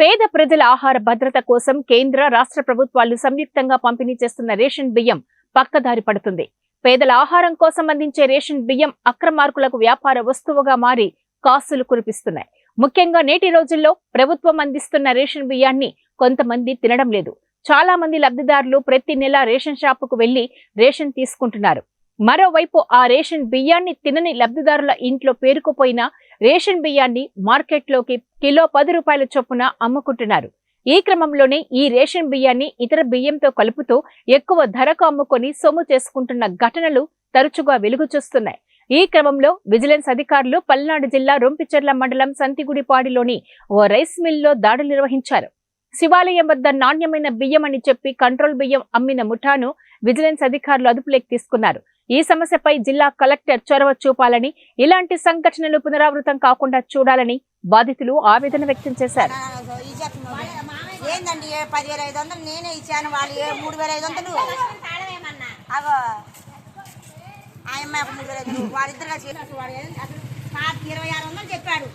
పేద ప్రజల ఆహార భద్రత కోసం కేంద్ర రాష్ట్ర ప్రభుత్వాలు సంయుక్తంగా పంపిణీ చేస్తున్న రేషన్ బియ్యం పక్కదారి పడుతుంది. పేదల ఆహారం కోసం అందించే రేషన్ బియ్యం అక్రమార్కులకు వ్యాపార వస్తువుగా మారి కాసులు కురిపిస్తున్నాయి. ముఖ్యంగా నేటి రోజుల్లో ప్రభుత్వం అందిస్తున్న రేషన్ బియ్యాన్ని కొంతమంది తినడం లేదు. చాలా మంది లబ్ధిదారులు ప్రతి నెల రేషన్ షాపుకు వెళ్లి రేషన్ తీసుకుంటున్నారు. మరోవైపు ఆ రేషన్ బియ్యాన్ని తినని లబ్ధిదారుల ఇంట్లో పేరుకుపోయిన రేషన్ బియ్యాన్ని మార్కెట్లోకి కిలో 10 రూపాయల చొప్పున అమ్ముకుంటున్నారు. ఈ క్రమంలోనే ఈ రేషన్ బియ్యాన్ని ఇతర బియ్యంతో కలుపుతూ ఎక్కువ ధరకు అమ్ముకొని సొమ్ము చేసుకుంటున్న ఘటనలు తరచుగా వెలుగు చూస్తున్నాయి. ఈ క్రమంలో విజిలెన్స్ అధికారులు పల్నాడు జిల్లా రొంపిచెర్ల మండలం సంతిగుడిపాడిలోని ఓ రైస్ మిల్లో దాడులు నిర్వహించారు. శివాలయం వద్ద నాణ్యమైన బియ్యం అని చెప్పి కంట్రోల్ బియ్యం అమ్మిన ముఠాను విజిలెన్స్ అధికారులు అదుపులోకి తీసుకున్నారు. ఈ సమస్యపై జిల్లా కలెక్టర్ చొరవ చూపాలని, ఇలాంటి సంఘటనలు పునరావృతం కాకుండా చూడాలని బాధితులు ఆవేదన వ్యక్తం చేశారు. చెప్పాడు